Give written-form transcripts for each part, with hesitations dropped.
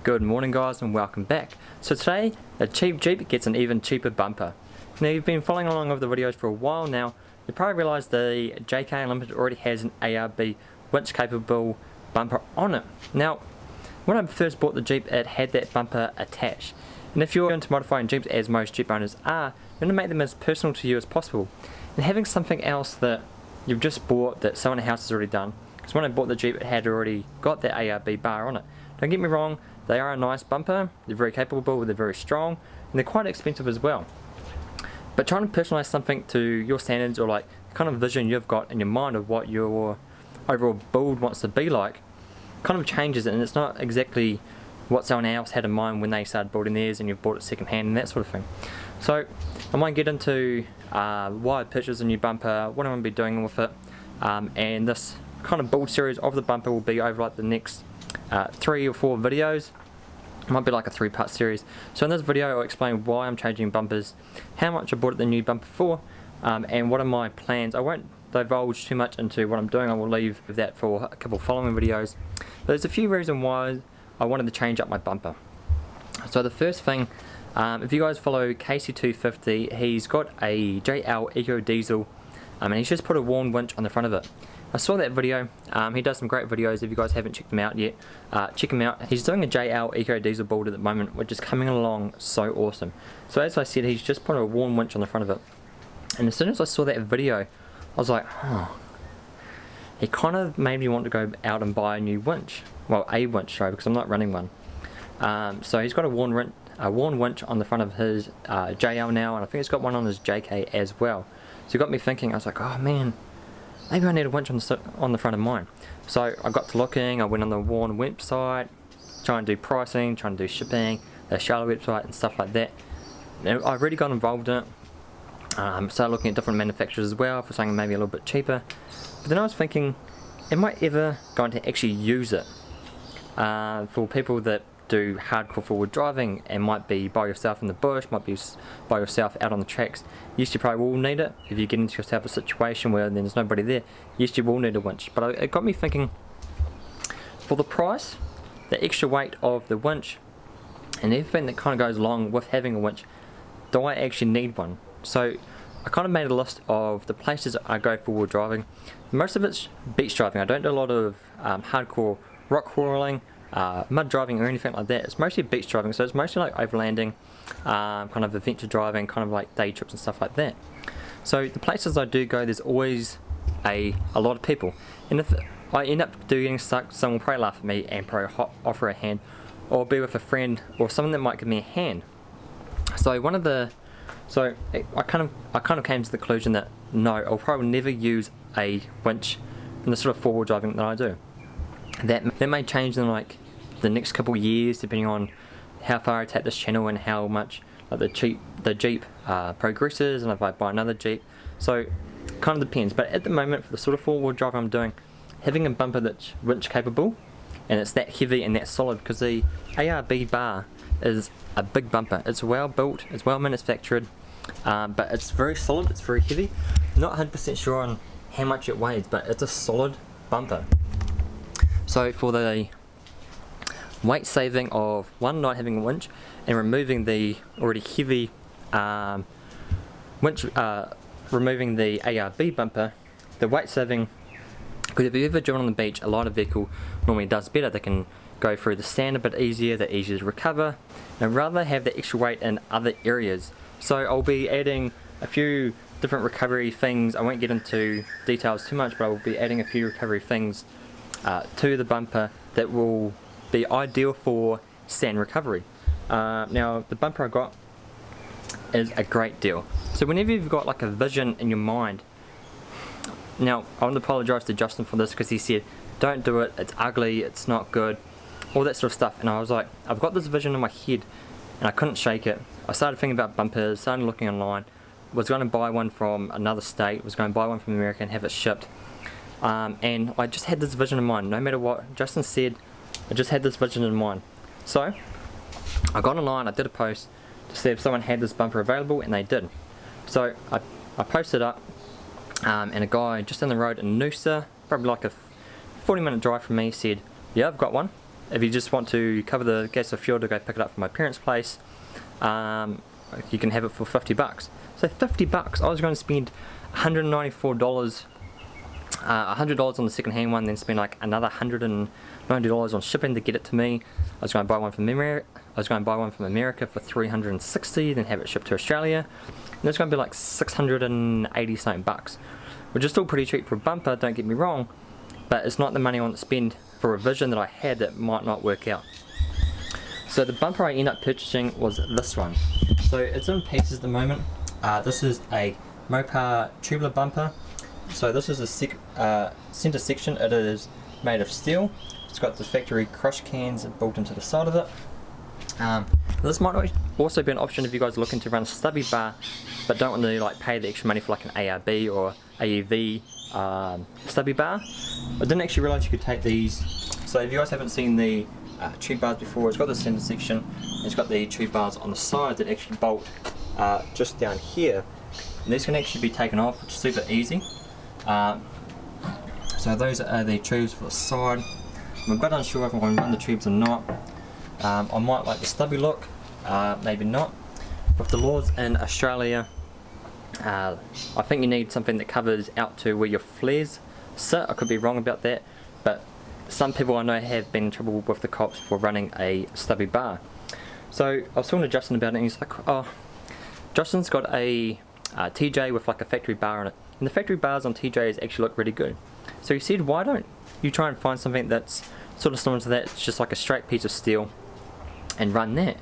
Good morning guys and welcome back. So today a cheap Jeep gets an even cheaper bumper. Now you've been following along with the videos for a while now. You probably realised the JK Unlimited already has an ARB winch capable bumper on it. Now when I first bought the Jeep it had that bumper attached. And if you're into modifying Jeeps, as most Jeep owners are, you want to make them as personal to you as possible. And having something else that you've just bought that someone else has already done. Because when I bought the Jeep it had already got that ARB bar on it. Don't get me wrong, they are a nice bumper, they're very capable, they're very strong, and they're quite expensive as well. But trying to personalise something to your standards or like the kind of vision you've got in your mind of what your overall build wants to be like kind of changes it, and it's not exactly what someone else had in mind when they started building theirs and you've bought it second hand and that sort of thing. So I might get into why I purchased a new bumper, what I'm going to be doing with it, and this kind of build series of the bumper will be over like the next 3 or 4 videos. It might be like a 3-part series. So in this video I'll explain why I'm changing bumpers, how much I bought the new bumper for, and what are my plans. I won't divulge too much into what I'm doing, I will leave that for a couple of following videos. But there's a few reasons why I wanted to change up my bumper. So the first thing, if you guys follow KC250, he's got a JL Eco Diesel, and he's just put a worn winch on the front of it. I saw that video. He does some great videos. If you guys haven't checked him out yet, check him out. He's doing a JL Eco Diesel build at the moment, which is coming along so awesome. So as I said, he's just put a worn winch on the front of it. And as soon as I saw that video, I was like, oh, he kind of made me want to go out and buy a new winch. Well, a winch, sorry, because I'm not running one. So he's got a worn winch on the front of his JL now, and I think he's got one on his JK as well. So it got me thinking. I was like, oh man, maybe I need a winch on the front of mine. So I got to looking, I went on the Warn website, trying to do pricing, trying to do shipping, the Charlotte website and stuff like that. And I really got involved in it. Started looking at different manufacturers as well for something maybe a little bit cheaper. But then I was thinking, am I ever going to actually use it? For people that do hardcore forward driving and might be by yourself in the bush, might be by yourself out on the tracks, yes, you probably will need it. If you get into yourself a situation where there's nobody there, yes, you will need a winch. But it got me thinking, for the price, the extra weight of the winch, and everything that kind of goes along with having a winch, do I actually need one? So I kind of made a list of the places I go forward driving. Most of it's beach driving. I don't do a lot of hardcore rock crawling, mud driving or anything like that. It's mostly beach driving, so it's mostly like overlanding, kind of adventure driving, kind of like day trips and stuff like that. So the places I do go, there's always a lot of people, and if I end up getting stuck, someone will probably laugh at me and probably offer a hand, or be with a friend or someone that might give me a hand. So I kind of came to the conclusion that no, I'll probably never use a winch in the sort of forward driving that I do. That may change in like the next couple of years, depending on how far I take this channel and how much like the Jeep progresses, and if I buy another Jeep. So kind of depends. But at the moment, for the sort of forward drive I'm doing, having a bumper that's winch capable and it's that heavy and that solid, because the ARB bar is a big bumper. It's well built, it's well manufactured, but it's very solid, it's very heavy. I'm not 100% sure on how much it weighs, but it's a solid bumper. So for the weight saving of one, not having a winch, and removing the already heavy winch, removing the ARB bumper, the weight saving, because if you ever driven on the beach, a lighter vehicle normally does better. They can go through the sand a bit easier, they're easier to recover, and rather have the extra weight in other areas. So I'll be adding a few different recovery things. I won't get into details too much, but I will be adding a few recovery things to the bumper that will be ideal for sand recovery. Now the bumper I got is a great deal. So whenever you've got like a vision in your mind, now I want to apologise to Justin for this, because he said don't do it, it's ugly, it's not good, all that sort of stuff. And I was like, I've got this vision in my head and I couldn't shake it. I started thinking about bumpers, started looking online, was going to buy one from another state, was going to buy one from America and have it shipped. And I just had this vision in mind. No matter what Justin said, I just had this vision in mind. So I got online, I did a post to see if someone had this bumper available, and they did. So I posted up, and a guy just down the road in Noosa, probably like a 40-minute drive from me, said, yeah, I've got one. if you just want to cover the gas or fuel to go pick it up from my parents' place, you can have it for $50. So $50, I was going to spend $194, $100 on the second-hand one, then spend like another $190 on shipping to get it to me. I was going to buy one from America. For $360, then have it shipped to Australia. And it's going to be like 680 something bucks, which is still pretty cheap for a bumper. Don't get me wrong, but it's not the money I want to spend for a vision that I had that might not work out. So the bumper I ended up purchasing was this one. So it's in pieces at the moment. This is a Mopar tubular bumper. So this is a center section. It is made of steel. It's got the factory crush cans built into the side of it. This might also be an option if you guys are looking to run a stubby bar but don't want to like pay the extra money for like an ARB or AEV stubby bar. I didn't actually realise you could take these. So if you guys haven't seen the tube bars before, it's got the center section and it's got the tube bars on the side that actually bolt just down here, and these can actually be taken off, which is super easy. So those are the tubes for the side. I'm a bit unsure if I'm going to run the tubes or not. I might like the stubby look, maybe not. With the laws in Australia, I think you need something that covers out to where your flares sit. I could be wrong about that, but some people I know have been in trouble with the cops for running a stubby bar. So I was talking to Justin about it, and he's like, oh, Justin's got a TJ with like a factory bar on it, and the factory bars on TJs actually look really good. So he said, why don't you try and find something that's sort of similar to that, it's just like a straight piece of steel, and run that.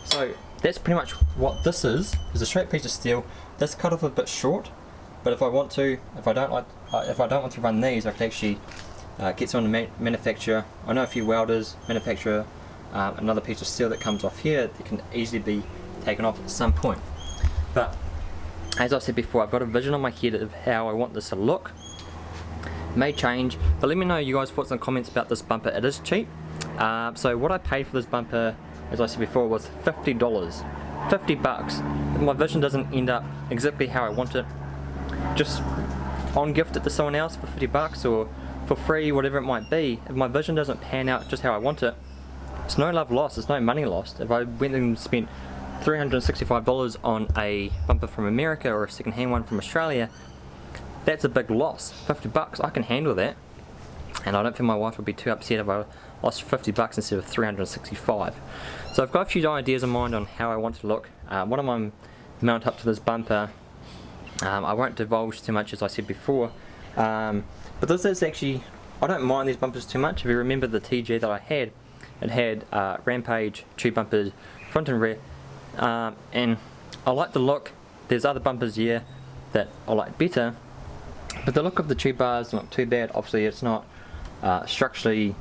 So that's pretty much what this is a straight piece of steel. That's cut off a bit short, but if I don't want to run these, I can actually get someone to manufacture. I know a few welders manufacture another piece of steel that comes off here that can easily be taken off at some point. But as I said before, I've got a vision on my head of how I want this to look. It may change, but let me know you guys' thoughts and comments about this bumper. It is cheap. So what I paid for this bumper, as I said before, was $50. $50. If my vision doesn't end up exactly how I want it, just on gift it to someone else for $50 or for free, whatever it might be. If my vision doesn't pan out just how I want it, it's no love lost, it's no money lost. If I went and spent $365 on a bumper from America or a second-hand one from Australia, that's a big loss. $50, I can handle that, and I don't think my wife would be too upset if I lost $50 instead of $365. So I've got a few ideas in mind on how I want to look. One of them mount up to this bumper. I won't divulge too much, as I said before, but this is actually, I don't mind these bumpers too much. If you remember the TG that I had, it had Rampage tube bumpers front and rear, and I like the look. There's other bumpers here that I like better, but the look of the tube bars is not too bad. Obviously it's not structurally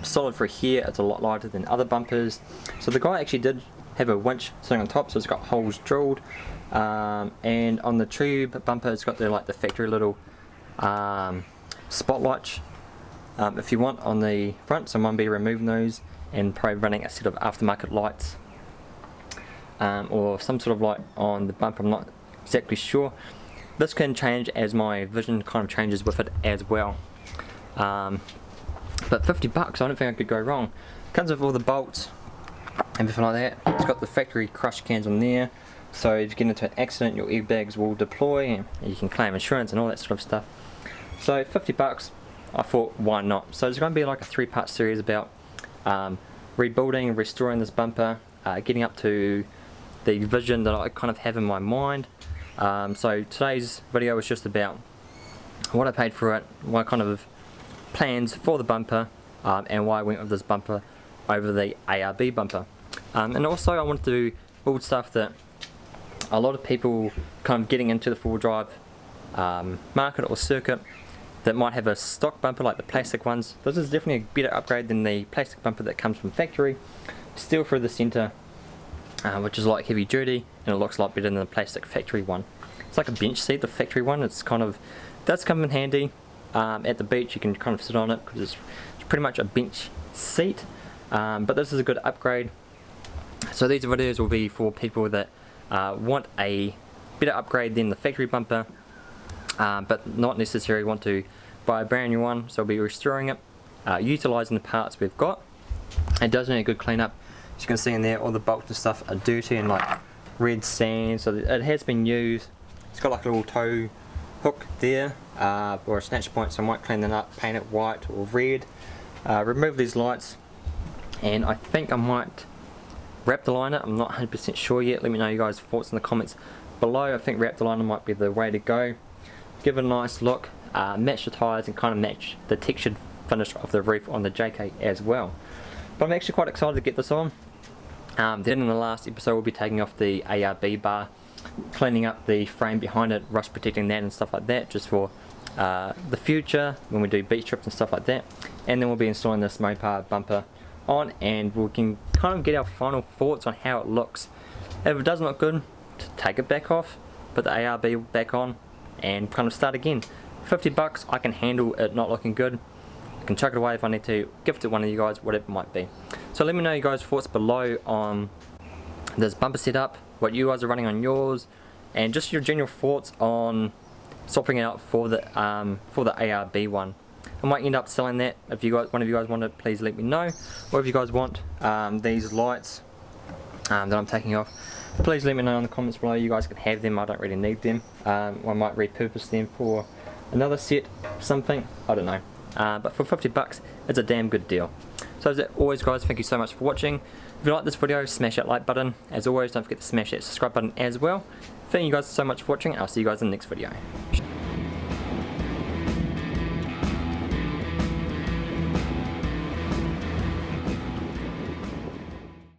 solid for here, it's a lot lighter than other bumpers. So the guy actually did have a winch sitting on top, so it's got holes drilled, and on the tube bumper it's got the factory little spotlights if you want on the front, so I'm going to be removing those and probably running a set of aftermarket lights or some sort of light on the bumper. I'm not exactly sure. This can change as my vision kind of changes with it as well. But $50, I don't think I could go wrong. Comes with all the bolts, everything like that. It's got the factory crush cans on there, so if you get into an accident your airbags will deploy and you can claim insurance and all that sort of stuff. So $50, I thought why not. So it's going to be like a 3-part series about rebuilding and restoring this bumper, getting up to the vision that I kind of have in my mind. So today's video was just about what I paid for it, what kind of plans for the bumper, and why I went with this bumper over the ARB bumper. And also I wanted to build stuff that a lot of people kind of getting into the 4-wheel drive market or circuit that might have a stock bumper like the plastic ones. This is definitely a better upgrade than the plastic bumper that comes from factory. Steel through the centre, which is like heavy duty, and it looks a lot better than the plastic factory one. It's like a bench seat, the factory one. It's kind of, does come in handy. At the beach you can kind of sit on it because it's pretty much a bench seat, but this is a good upgrade. So these videos will be for people that want a better upgrade than the factory bumper, but not necessarily want to buy a brand new one. So I'll be restoring it, utilising the parts we've got, It does need a good cleanup. As you can see in there, all the bolts and stuff are dirty and like red sand, so it has been used. It's got like a little toe hook there, or a snatch point, so I might clean that up, paint it white or red, remove these lights, and I think I might wrap the liner. I'm not 100% sure yet. Let me know you guys' thoughts in the comments below. I think wrap the liner might be the way to go. Give it a nice look, match the tyres and kind of match the textured finish of the roof on the JK as well. But I'm actually quite excited to get this on. Then in the last episode we'll be taking off the ARB bar, cleaning up the frame behind it, rust protecting that and stuff like that, just for the future when we do beach trips and stuff like that. And then we'll be installing this Mopar bumper on, and we can kind of get our final thoughts on how it looks. If it doesn't look good, to take it back off, put the ARB back on, and kind of start again. $50, I can handle it not looking good. I can chuck it away if I need to, give it to one of you guys, whatever it might be. So let me know you guys' thoughts below on this bumper setup, what you guys are running on yours, and just your general thoughts on swapping it out for the ARB one. I might end up selling that. If you guys, one of you guys want it, please let me know. Or if you guys want these lights that I'm taking off, please let me know in the comments below. You guys can have them. I don't really need them. I might repurpose them for another set, something. I don't know. But for $50, it's a damn good deal. So as always, guys, thank you so much for watching. If you like this video, smash that like button. As always, don't forget to smash that subscribe button as well. Thank you guys so much for watching, and I'll see you guys in the next video.